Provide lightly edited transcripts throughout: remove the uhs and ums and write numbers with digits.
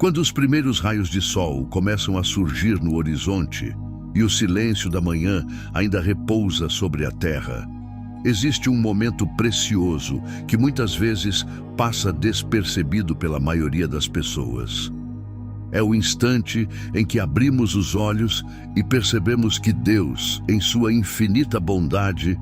Quando os primeiros raios de sol começam a surgir no horizonte e o silêncio da manhã ainda repousa sobre a terra, existe um momento precioso que muitas vezes passa despercebido pela maioria das pessoas. É o instante em que abrimos os olhos e percebemos que Deus, em sua infinita bondade,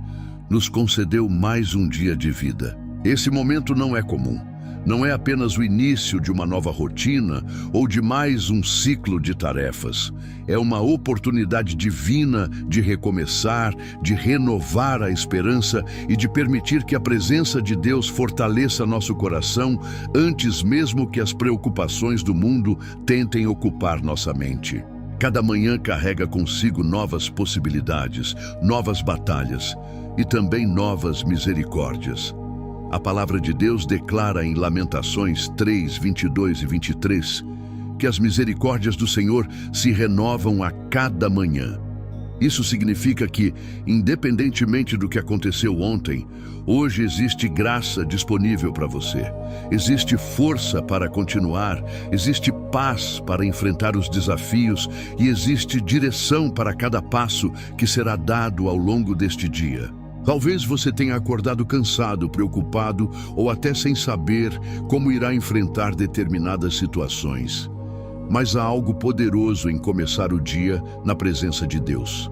nos concedeu mais um dia de vida. Esse momento não é comum. Não é apenas o início de uma nova rotina ou de mais um ciclo de tarefas. É uma oportunidade divina de recomeçar, de renovar a esperança e de permitir que a presença de Deus fortaleça nosso coração antes mesmo que as preocupações do mundo tentem ocupar nossa mente. Cada manhã carrega consigo novas possibilidades, novas batalhas e também novas misericórdias. A palavra de Deus declara em Lamentações 3, 22 e 23 que as misericórdias do Senhor se renovam a cada manhã. Isso significa que, independentemente do que aconteceu ontem, hoje existe graça disponível para você. Existe força para continuar, existe paz para enfrentar os desafios e existe direção para cada passo que será dado ao longo deste dia. Talvez você tenha acordado cansado, preocupado ou até sem saber como irá enfrentar determinadas situações. Mas há algo poderoso em começar o dia na presença de Deus.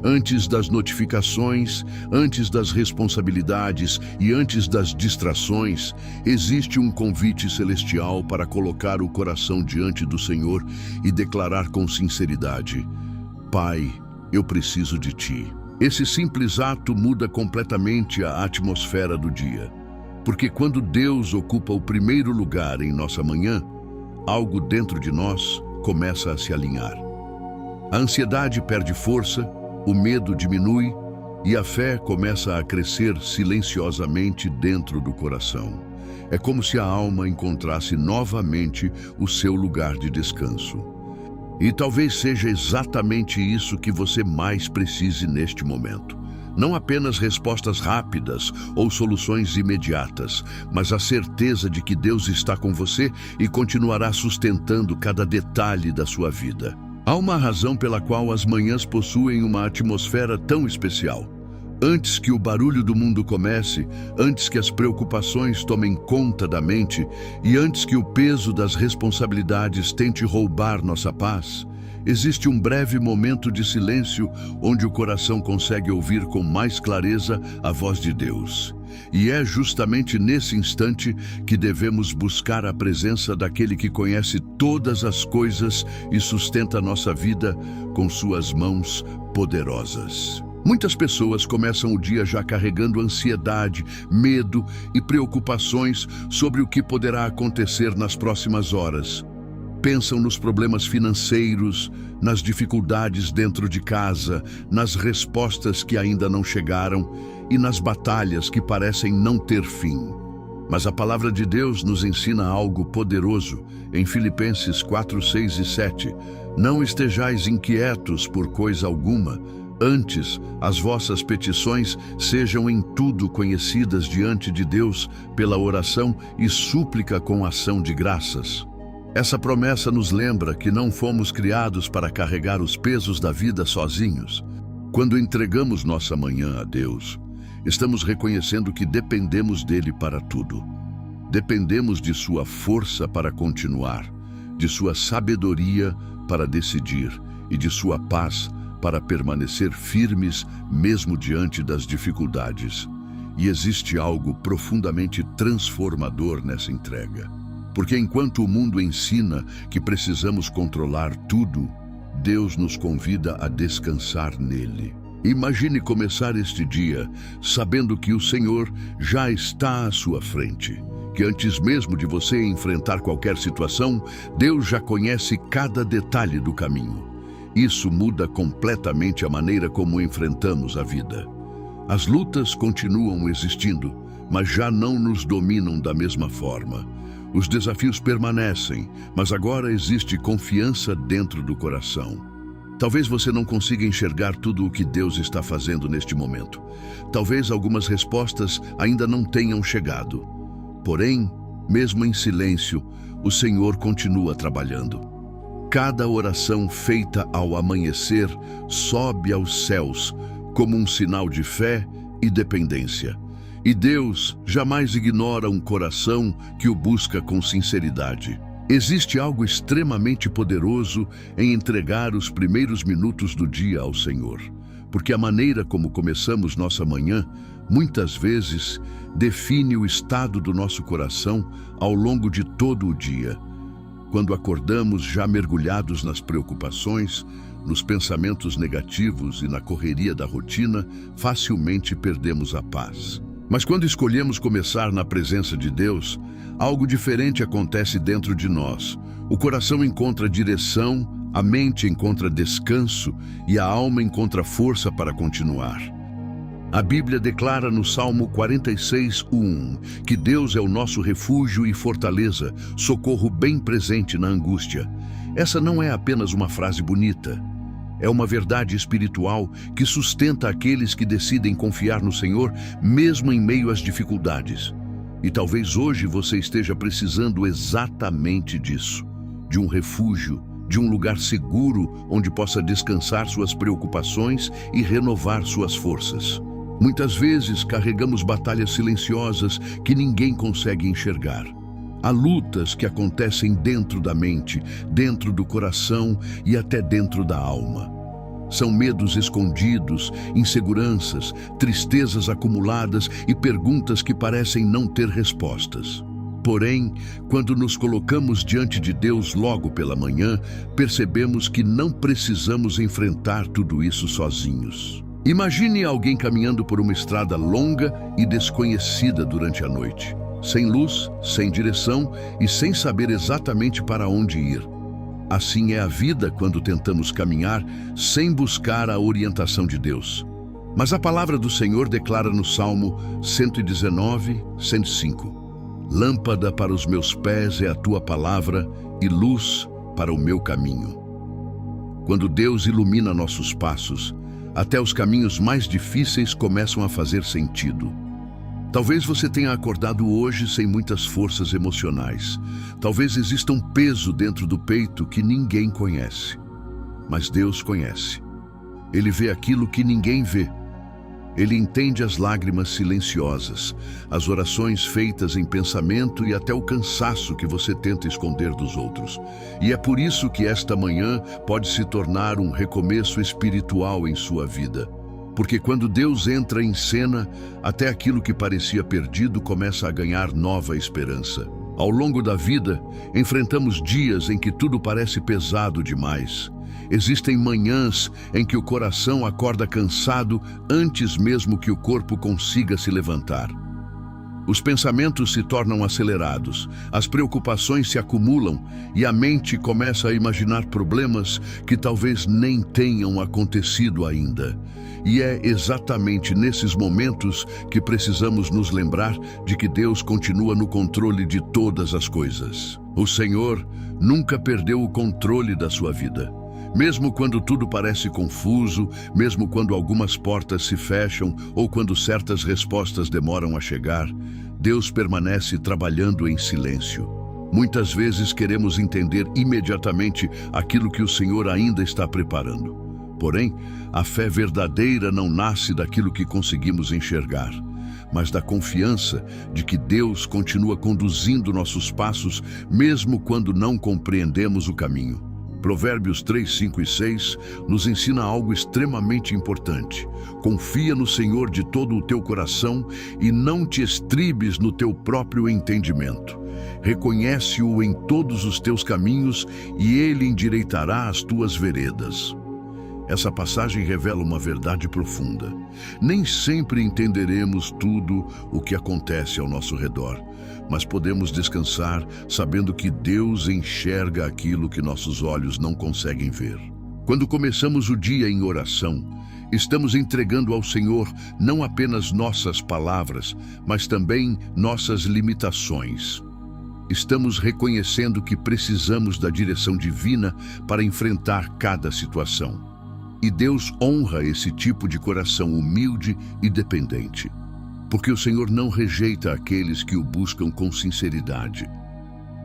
Antes das notificações, antes das responsabilidades e antes das distrações, existe um convite celestial para colocar o coração diante do Senhor e declarar com sinceridade: Pai, eu preciso de Ti. Esse simples ato muda completamente a atmosfera do dia, porque quando Deus ocupa o primeiro lugar em nossa manhã, algo dentro de nós começa a se alinhar. A ansiedade perde força, o medo diminui e a fé começa a crescer silenciosamente dentro do coração. É como se a alma encontrasse novamente o seu lugar de descanso. E talvez seja exatamente isso que você mais precise neste momento. Não apenas respostas rápidas ou soluções imediatas, mas a certeza de que Deus está com você e continuará sustentando cada detalhe da sua vida. Há uma razão pela qual as manhãs possuem uma atmosfera tão especial. Antes que o barulho do mundo comece, antes que as preocupações tomem conta da mente e antes que o peso das responsabilidades tente roubar nossa paz, existe um breve momento de silêncio onde o coração consegue ouvir com mais clareza a voz de Deus. E é justamente nesse instante que devemos buscar a presença daquele que conhece todas as coisas e sustenta nossa vida com suas mãos poderosas. Muitas pessoas começam o dia já carregando ansiedade, medo e preocupações sobre o que poderá acontecer nas próximas horas. Pensam nos problemas financeiros, nas dificuldades dentro de casa, nas respostas que ainda não chegaram e nas batalhas que parecem não ter fim. Mas a palavra de Deus nos ensina algo poderoso em Filipenses 4, 6 e 7. Não estejais inquietos por coisa alguma, antes, as vossas petições sejam em tudo conhecidas diante de Deus pela oração e súplica com ação de graças. Essa promessa nos lembra que não fomos criados para carregar os pesos da vida sozinhos. Quando entregamos nossa manhã a Deus, estamos reconhecendo que dependemos dele para tudo. Dependemos de sua força para continuar, de sua sabedoria para decidir e de sua paz para permanecer firmes mesmo diante das dificuldades. E existe algo profundamente transformador nessa entrega. Porque enquanto o mundo ensina que precisamos controlar tudo, Deus nos convida a descansar nele. Imagine começar este dia sabendo que o Senhor já está à sua frente, que antes mesmo de você enfrentar qualquer situação, Deus já conhece cada detalhe do caminho. Isso muda completamente a maneira como enfrentamos a vida. As lutas continuam existindo, mas já não nos dominam da mesma forma. Os desafios permanecem, mas agora existe confiança dentro do coração. Talvez você não consiga enxergar tudo o que Deus está fazendo neste momento. Talvez algumas respostas ainda não tenham chegado. Porém, mesmo em silêncio, o Senhor continua trabalhando. Cada oração feita ao amanhecer sobe aos céus como um sinal de fé e dependência. E Deus jamais ignora um coração que o busca com sinceridade. Existe algo extremamente poderoso em entregar os primeiros minutos do dia ao Senhor, porque a maneira como começamos nossa manhã, muitas vezes, define o estado do nosso coração ao longo de todo o dia. Quando acordamos já mergulhados nas preocupações, nos pensamentos negativos e na correria da rotina, facilmente perdemos a paz. Mas quando escolhemos começar na presença de Deus, algo diferente acontece dentro de nós. O coração encontra direção, a mente encontra descanso e a alma encontra força para continuar. A Bíblia declara no Salmo 46:1 que Deus é o nosso refúgio e fortaleza, socorro bem presente na angústia. Essa não é apenas uma frase bonita. É uma verdade espiritual que sustenta aqueles que decidem confiar no Senhor, mesmo em meio às dificuldades. E talvez hoje você esteja precisando exatamente disso, de um refúgio, de um lugar seguro onde possa descansar suas preocupações e renovar suas forças. Muitas vezes carregamos batalhas silenciosas que ninguém consegue enxergar. Há lutas que acontecem dentro da mente, dentro do coração e até dentro da alma. São medos escondidos, inseguranças, tristezas acumuladas e perguntas que parecem não ter respostas. Porém, quando nos colocamos diante de Deus logo pela manhã, percebemos que não precisamos enfrentar tudo isso sozinhos. Imagine alguém caminhando por uma estrada longa e desconhecida durante a noite. Sem luz, sem direção e sem saber exatamente para onde ir. Assim é a vida quando tentamos caminhar sem buscar a orientação de Deus. Mas a palavra do Senhor declara no Salmo 119:105: Lâmpada para os meus pés é a tua palavra e luz para o meu caminho. Quando Deus ilumina nossos passos, até os caminhos mais difíceis começam a fazer sentido. Talvez você tenha acordado hoje sem muitas forças emocionais. Talvez exista um peso dentro do peito que ninguém conhece. Mas Deus conhece. Ele vê aquilo que ninguém vê. Ele entende as lágrimas silenciosas, as orações feitas em pensamento e até o cansaço que você tenta esconder dos outros. E é por isso que esta manhã pode se tornar um recomeço espiritual em sua vida. Porque quando Deus entra em cena, até aquilo que parecia perdido começa a ganhar nova esperança. Ao longo da vida, enfrentamos dias em que tudo parece pesado demais. Existem manhãs em que o coração acorda cansado antes mesmo que o corpo consiga se levantar. Os pensamentos se tornam acelerados, as preocupações se acumulam e a mente começa a imaginar problemas que talvez nem tenham acontecido ainda. E é exatamente nesses momentos que precisamos nos lembrar de que Deus continua no controle de todas as coisas. O Senhor nunca perdeu o controle da sua vida. Mesmo quando tudo parece confuso, mesmo quando algumas portas se fecham ou quando certas respostas demoram a chegar, Deus permanece trabalhando em silêncio. Muitas vezes queremos entender imediatamente aquilo que o Senhor ainda está preparando. Porém, a fé verdadeira não nasce daquilo que conseguimos enxergar, mas da confiança de que Deus continua conduzindo nossos passos, mesmo quando não compreendemos o caminho. Provérbios 3, 5 e 6 nos ensina algo extremamente importante. Confia no Senhor de todo o teu coração e não te estribes no teu próprio entendimento. Reconhece-o em todos os teus caminhos e ele endireitará as tuas veredas. Essa passagem revela uma verdade profunda. Nem sempre entenderemos tudo o que acontece ao nosso redor, mas podemos descansar sabendo que Deus enxerga aquilo que nossos olhos não conseguem ver. Quando começamos o dia em oração, estamos entregando ao Senhor não apenas nossas palavras, mas também nossas limitações. Estamos reconhecendo que precisamos da direção divina para enfrentar cada situação. E Deus honra esse tipo de coração humilde e dependente, porque o Senhor não rejeita aqueles que o buscam com sinceridade.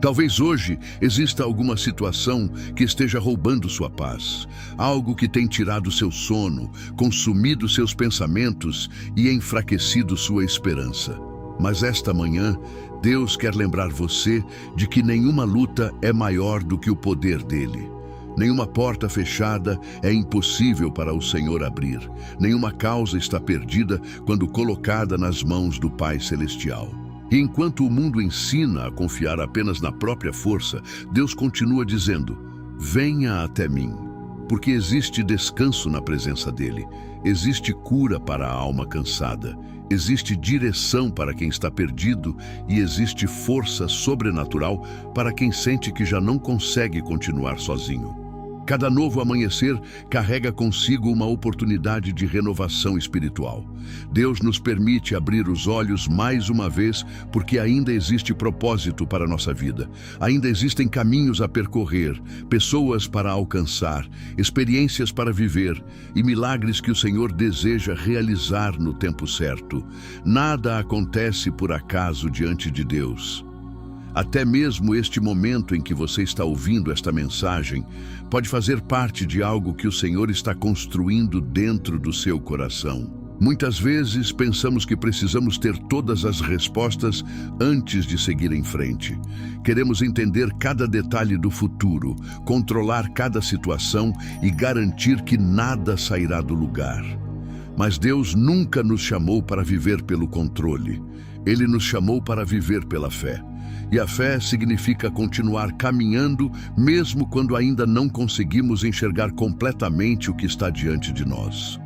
Talvez hoje exista alguma situação que esteja roubando sua paz, algo que tem tirado seu sono, consumido seus pensamentos e enfraquecido sua esperança. Mas esta manhã, Deus quer lembrar você de que nenhuma luta é maior do que o poder dele. Nenhuma porta fechada é impossível para o Senhor abrir. Nenhuma causa está perdida quando colocada nas mãos do Pai Celestial. E enquanto o mundo ensina a confiar apenas na própria força, Deus continua dizendo: venha até mim, porque existe descanso na presença dele, existe cura para a alma cansada, existe direção para quem está perdido e existe força sobrenatural para quem sente que já não consegue continuar sozinho. Cada novo amanhecer carrega consigo uma oportunidade de renovação espiritual. Deus nos permite abrir os olhos mais uma vez porque ainda existe propósito para a nossa vida. Ainda existem caminhos a percorrer, pessoas para alcançar, experiências para viver e milagres que o Senhor deseja realizar no tempo certo. Nada acontece por acaso diante de Deus. Até mesmo este momento em que você está ouvindo esta mensagem pode fazer parte de algo que o Senhor está construindo dentro do seu coração. Muitas vezes pensamos que precisamos ter todas as respostas antes de seguir em frente. Queremos entender cada detalhe do futuro, controlar cada situação e garantir que nada sairá do lugar. Mas Deus nunca nos chamou para viver pelo controle. Ele nos chamou para viver pela fé. E a fé significa continuar caminhando, mesmo quando ainda não conseguimos enxergar completamente o que está diante de nós.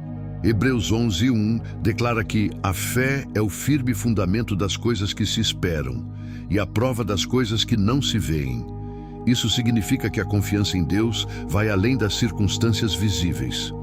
Hebreus 11:1 declara que a fé é o firme fundamento das coisas que se esperam e a prova das coisas que não se veem. Isso significa que a confiança em Deus vai além das circunstâncias visíveis.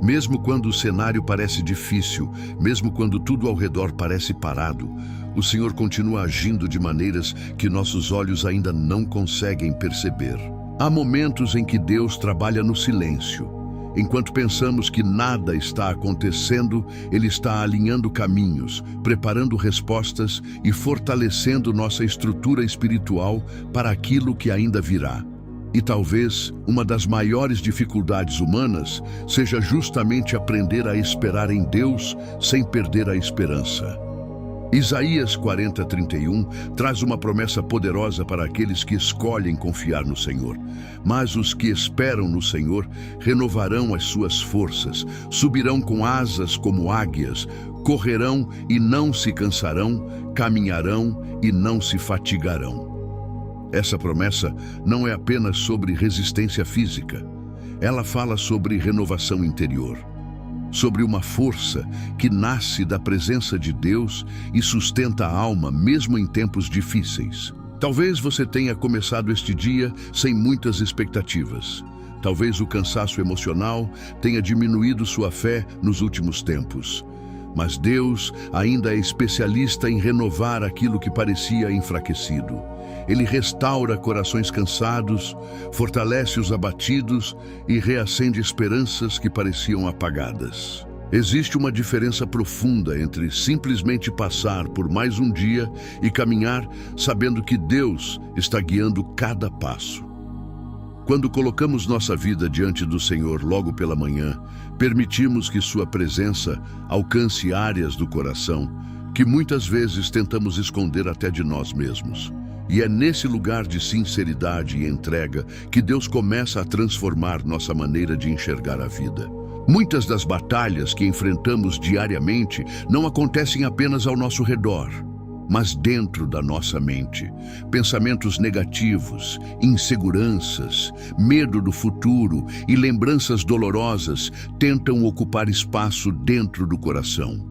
Mesmo quando o cenário parece difícil, mesmo quando tudo ao redor parece parado, o Senhor continua agindo de maneiras que nossos olhos ainda não conseguem perceber. Há momentos em que Deus trabalha no silêncio. Enquanto pensamos que nada está acontecendo, Ele está alinhando caminhos, preparando respostas e fortalecendo nossa estrutura espiritual para aquilo que ainda virá. E talvez uma das maiores dificuldades humanas seja justamente aprender a esperar em Deus sem perder a esperança. Isaías 40:31 traz uma promessa poderosa para aqueles que escolhem confiar no Senhor. Mas os que esperam no Senhor renovarão as suas forças, subirão com asas como águias, correrão e não se cansarão, caminharão e não se fatigarão. Essa promessa não é apenas sobre resistência física. Ela fala sobre renovação interior, sobre uma força que nasce da presença de Deus e sustenta a alma mesmo em tempos difíceis. Talvez você tenha começado este dia sem muitas expectativas. Talvez o cansaço emocional tenha diminuído sua fé nos últimos tempos. Mas Deus ainda é especialista em renovar aquilo que parecia enfraquecido. Ele restaura corações cansados, fortalece os abatidos e reacende esperanças que pareciam apagadas. Existe uma diferença profunda entre simplesmente passar por mais um dia e caminhar sabendo que Deus está guiando cada passo. Quando colocamos nossa vida diante do Senhor logo pela manhã, permitimos que Sua presença alcance áreas do coração que muitas vezes tentamos esconder até de nós mesmos. E é nesse lugar de sinceridade e entrega que Deus começa a transformar nossa maneira de enxergar a vida. Muitas das batalhas que enfrentamos diariamente não acontecem apenas ao nosso redor, mas dentro da nossa mente. Pensamentos negativos, inseguranças, medo do futuro e lembranças dolorosas tentam ocupar espaço dentro do coração.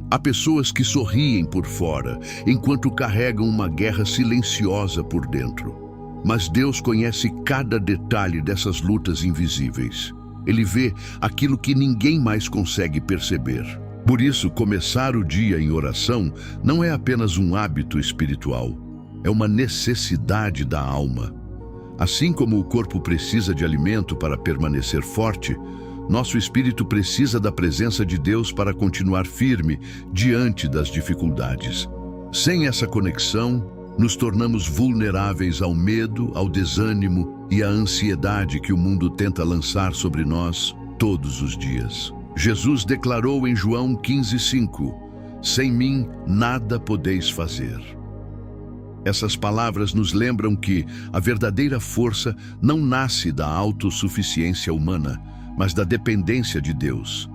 Há pessoas que sorriem por fora, enquanto carregam uma guerra silenciosa por dentro. Mas Deus conhece cada detalhe dessas lutas invisíveis. Ele vê aquilo que ninguém mais consegue perceber. Por isso, começar o dia em oração não é apenas um hábito espiritual, é uma necessidade da alma. Assim como o corpo precisa de alimento para permanecer forte, nosso espírito precisa da presença de Deus para continuar firme diante das dificuldades. Sem essa conexão, Nos tornamos vulneráveis ao medo, ao desânimo e à ansiedade que o mundo tenta lançar sobre nós todos os dias. Jesus declarou em João 15:5: "Sem mim nada podeis fazer." Essas palavras nos lembram que a verdadeira força não nasce da autossuficiência humana, mas da dependência de Deus.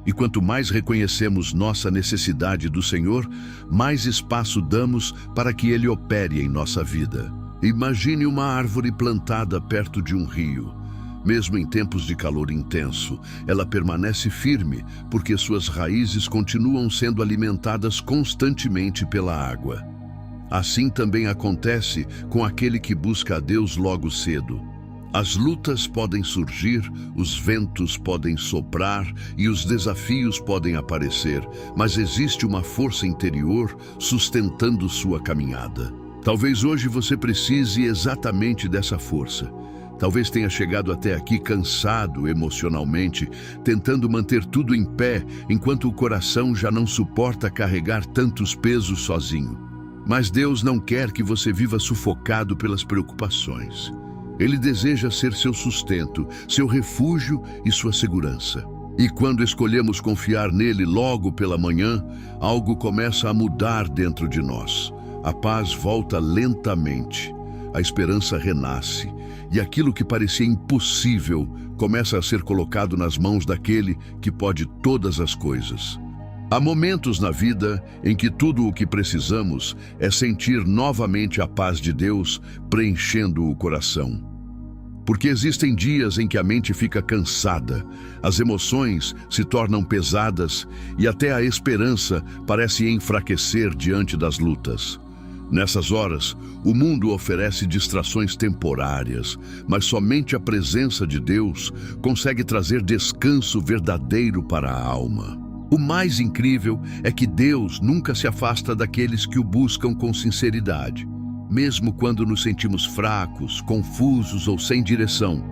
E quanto mais reconhecemos nossa necessidade do Senhor, mais espaço damos para que Ele opere em nossa vida. Imagine uma árvore plantada perto de um rio. Mesmo em tempos de calor intenso, ela permanece firme porque suas raízes continuam sendo alimentadas constantemente pela água. Assim também acontece com aquele que busca a Deus logo cedo. As lutas podem surgir, os ventos podem soprar e os desafios podem aparecer, mas existe uma força interior sustentando sua caminhada. Talvez hoje você precise exatamente dessa força. Talvez tenha chegado até aqui cansado emocionalmente, tentando manter tudo em pé, enquanto o coração já não suporta carregar tantos pesos sozinho. Mas Deus não quer que você viva sufocado pelas preocupações. Ele deseja ser seu sustento, seu refúgio e sua segurança. E quando escolhemos confiar nele logo pela manhã, algo começa a mudar dentro de nós. A paz volta lentamente, a esperança renasce, e aquilo que parecia impossível começa a ser colocado nas mãos daquele que pode todas as coisas. Há momentos na vida em que tudo o que precisamos é sentir novamente a paz de Deus preenchendo o coração. Porque existem dias em que a mente fica cansada, as emoções se tornam pesadas e até a esperança parece enfraquecer diante das lutas. Nessas horas, o mundo oferece distrações temporárias, mas somente a presença de Deus consegue trazer descanso verdadeiro para a alma. O mais incrível é que Deus nunca se afasta daqueles que o buscam com sinceridade. Mesmo quando nos sentimos fracos, confusos ou sem direção,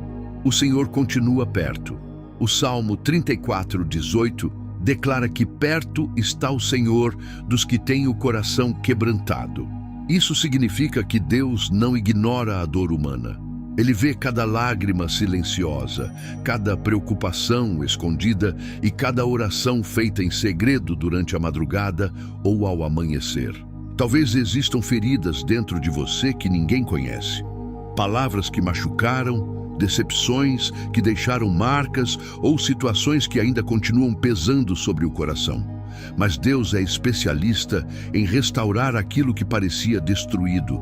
o Senhor continua perto. O Salmo 34:18 declara que perto está o Senhor dos que têm o coração quebrantado. Isso significa que Deus não ignora a dor humana. Ele vê cada lágrima silenciosa, cada preocupação escondida e cada oração feita em segredo durante a madrugada ou ao amanhecer. Talvez existam feridas dentro de você que ninguém conhece. Palavras que machucaram, decepções que deixaram marcas ou situações que ainda continuam pesando sobre o coração. Mas Deus é especialista em restaurar aquilo que parecia destruído.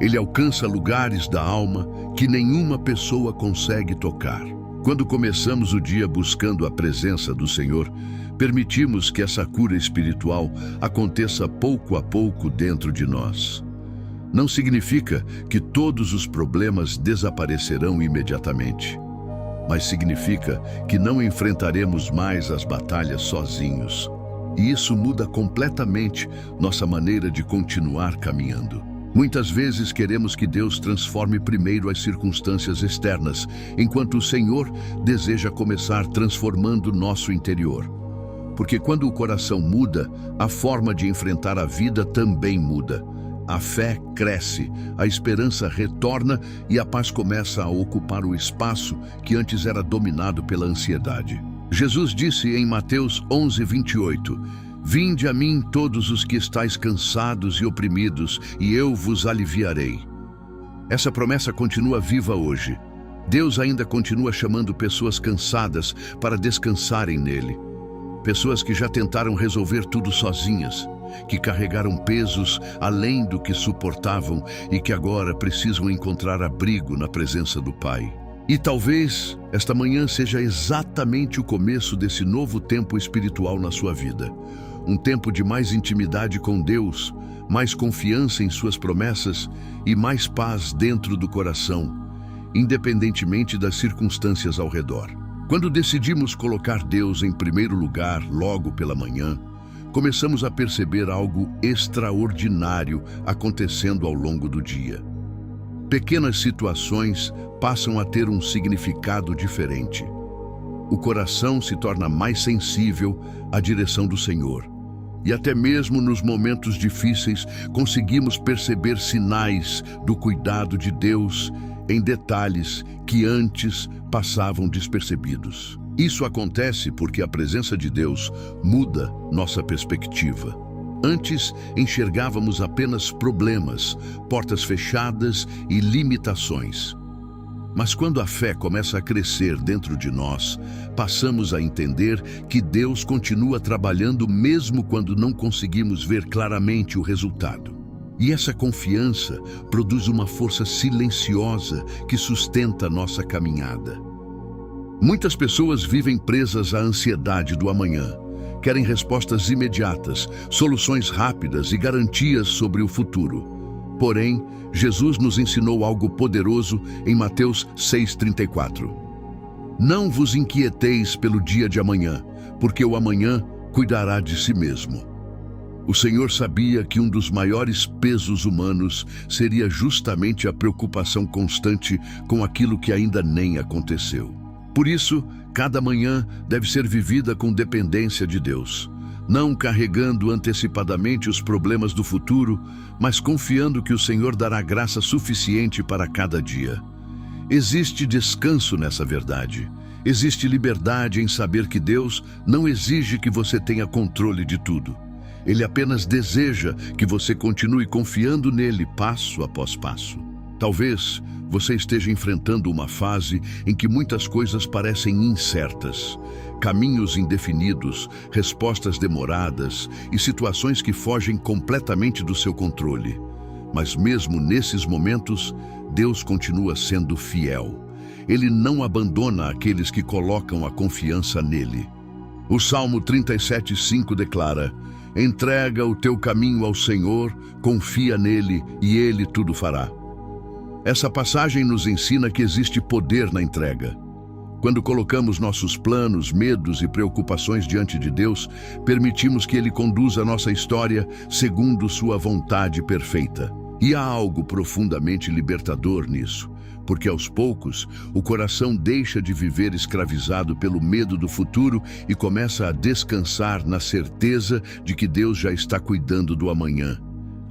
Ele alcança lugares da alma que nenhuma pessoa consegue tocar. Quando começamos o dia buscando a presença do Senhor, permitimos que essa cura espiritual aconteça pouco a pouco dentro de nós. Não significa que todos os problemas desaparecerão imediatamente, mas significa que não enfrentaremos mais as batalhas sozinhos. E isso muda completamente nossa maneira de continuar caminhando. Muitas vezes queremos que Deus transforme primeiro as circunstâncias externas, enquanto o Senhor deseja começar transformando nosso interior. Porque quando o coração muda, a forma de enfrentar a vida também muda. A fé cresce, a esperança retorna e a paz começa a ocupar o espaço que antes era dominado pela ansiedade. Jesus disse em Mateus 11:28, "Vinde a mim todos os que estáis cansados e oprimidos, e eu vos aliviarei." Essa promessa continua viva hoje. Deus ainda continua chamando pessoas cansadas para descansarem nele. Pessoas que já tentaram resolver tudo sozinhas, que carregaram pesos além do que suportavam e que agora precisam encontrar abrigo na presença do Pai. E talvez esta manhã seja exatamente o começo desse novo tempo espiritual na sua vida. Um tempo de mais intimidade com Deus, mais confiança em suas promessas e mais paz dentro do coração, independentemente das circunstâncias ao redor. Quando decidimos colocar Deus em primeiro lugar logo pela manhã, começamos a perceber algo extraordinário acontecendo ao longo do dia. Pequenas situações passam a ter um significado diferente. O coração se torna mais sensível à direção do Senhor. E até mesmo nos momentos difíceis, conseguimos perceber sinais do cuidado de Deus em detalhes que antes passavam despercebidos. Isso acontece porque a presença de Deus muda nossa perspectiva. Antes, enxergávamos apenas problemas, portas fechadas e limitações. Mas quando a fé começa a crescer dentro de nós, passamos a entender que Deus continua trabalhando mesmo quando não conseguimos ver claramente o resultado. E essa confiança produz uma força silenciosa que sustenta nossa caminhada. Muitas pessoas vivem presas à ansiedade do amanhã. Querem respostas imediatas, soluções rápidas e garantias sobre o futuro. Porém, Jesus nos ensinou algo poderoso em Mateus 6,34. Não vos inquieteis pelo dia de amanhã, porque o amanhã cuidará de si mesmo. O Senhor sabia que um dos maiores pesos humanos seria justamente a preocupação constante com aquilo que ainda nem aconteceu. Por isso, cada manhã deve ser vivida com dependência de Deus, não carregando antecipadamente os problemas do futuro, mas confiando que o Senhor dará graça suficiente para cada dia. Existe descanso nessa verdade. Existe liberdade em saber que Deus não exige que você tenha controle de tudo. Ele apenas deseja que você continue confiando nele passo após passo. Talvez você esteja enfrentando uma fase em que muitas coisas parecem incertas, caminhos indefinidos, respostas demoradas e situações que fogem completamente do seu controle. Mas mesmo nesses momentos, Deus continua sendo fiel. Ele não abandona aqueles que colocam a confiança nele. O Salmo 37:5 declara: entrega o teu caminho ao Senhor, confia nele e ele tudo fará. Essa passagem nos ensina que existe poder na entrega. Quando colocamos nossos planos, medos e preocupações diante de Deus, permitimos que Ele conduza a nossa história segundo sua vontade perfeita. E há algo profundamente libertador nisso, porque aos poucos o coração deixa de viver escravizado pelo medo do futuro e começa a descansar na certeza de que Deus já está cuidando do amanhã.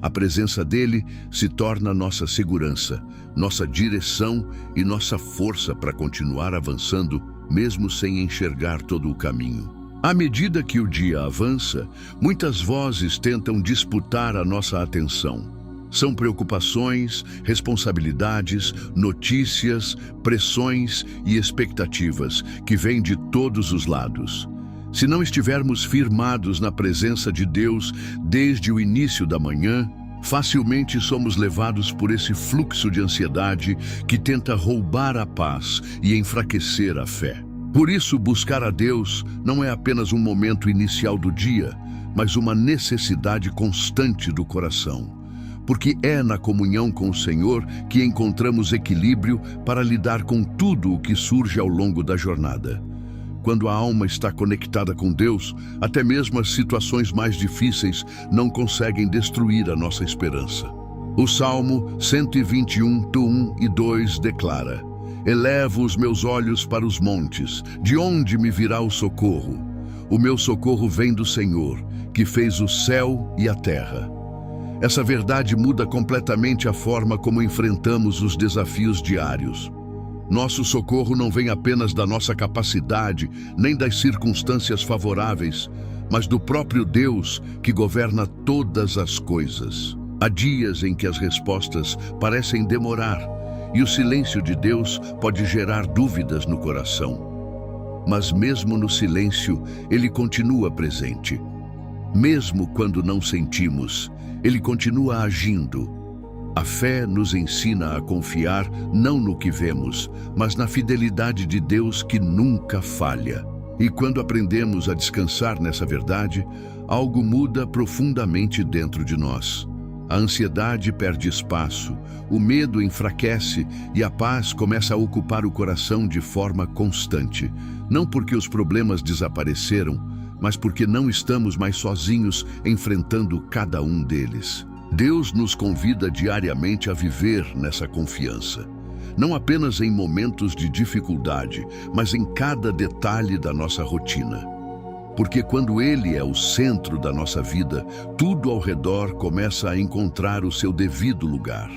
A presença dele se torna nossa segurança, nossa direção e nossa força para continuar avançando, mesmo sem enxergar todo o caminho. À medida que o dia avança, muitas vozes tentam disputar a nossa atenção. São preocupações, responsabilidades, notícias, pressões e expectativas que vêm de todos os lados. Se não estivermos firmados na presença de Deus desde o início da manhã, facilmente somos levados por esse fluxo de ansiedade que tenta roubar a paz e enfraquecer a fé. Por isso, buscar a Deus não é apenas um momento inicial do dia, mas uma necessidade constante do coração. Porque é na comunhão com o Senhor que encontramos equilíbrio para lidar com tudo o que surge ao longo da jornada. Quando a alma está conectada com Deus, até mesmo as situações mais difíceis não conseguem destruir a nossa esperança. O Salmo 121:1 e 2 declara: elevo os meus olhos para os montes, de onde me virá o socorro? O meu socorro vem do Senhor, que fez o céu e a terra. Essa verdade muda completamente a forma como enfrentamos os desafios diários. Nosso socorro não vem apenas da nossa capacidade, nem das circunstâncias favoráveis, mas do próprio Deus que governa todas as coisas. Há dias em que as respostas parecem demorar, e o silêncio de Deus pode gerar dúvidas no coração. Mas mesmo no silêncio, Ele continua presente. Mesmo quando não sentimos, Ele continua agindo. A fé nos ensina a confiar não no que vemos, mas na fidelidade de Deus que nunca falha. E quando aprendemos a descansar nessa verdade, algo muda profundamente dentro de nós. A ansiedade perde espaço, o medo enfraquece e a paz começa a ocupar o coração de forma constante. Não porque os problemas desapareceram, mas porque não estamos mais sozinhos enfrentando cada um deles. Deus nos convida diariamente a viver nessa confiança, não apenas em momentos de dificuldade, mas em cada detalhe da nossa rotina. Porque quando Ele é o centro da nossa vida, tudo ao redor começa a encontrar o seu devido lugar.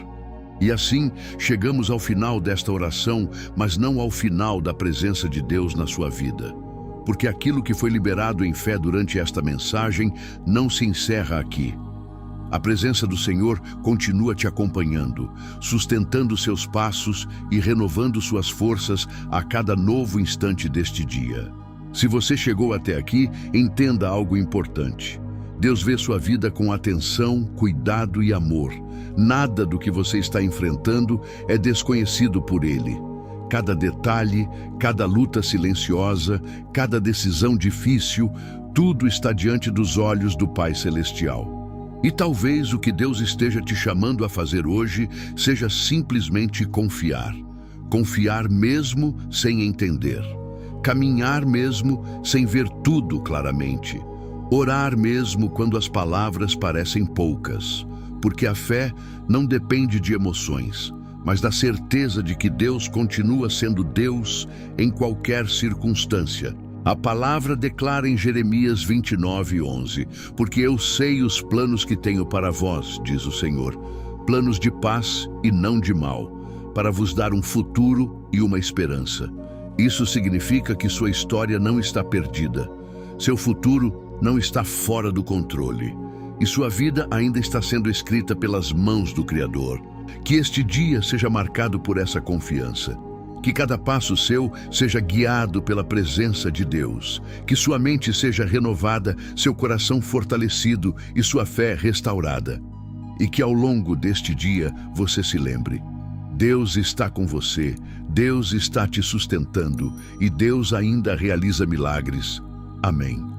E assim, chegamos ao final desta oração, mas não ao final da presença de Deus na sua vida. Porque aquilo que foi liberado em fé durante esta mensagem não se encerra aqui. A presença do Senhor continua te acompanhando, sustentando seus passos e renovando suas forças a cada novo instante deste dia. Se você chegou até aqui, entenda algo importante. Deus vê sua vida com atenção, cuidado e amor. Nada do que você está enfrentando é desconhecido por Ele. Cada detalhe, cada luta silenciosa, cada decisão difícil, tudo está diante dos olhos do Pai Celestial. E talvez o que Deus esteja te chamando a fazer hoje seja simplesmente confiar. Confiar mesmo sem entender. Caminhar mesmo sem ver tudo claramente. Orar mesmo quando as palavras parecem poucas. Porque a fé não depende de emoções, mas da certeza de que Deus continua sendo Deus em qualquer circunstância. A palavra declara em Jeremias 29:11, porque eu sei os planos que tenho para vós, diz o Senhor, planos de paz e não de mal, para vos dar um futuro e uma esperança. Isso significa que sua história não está perdida, seu futuro não está fora do controle, e sua vida ainda está sendo escrita pelas mãos do Criador. Que este dia seja marcado por essa confiança. Que cada passo seu seja guiado pela presença de Deus. Que sua mente seja renovada, seu coração fortalecido e sua fé restaurada. E que ao longo deste dia você se lembre: Deus está com você, Deus está te sustentando e Deus ainda realiza milagres. Amém.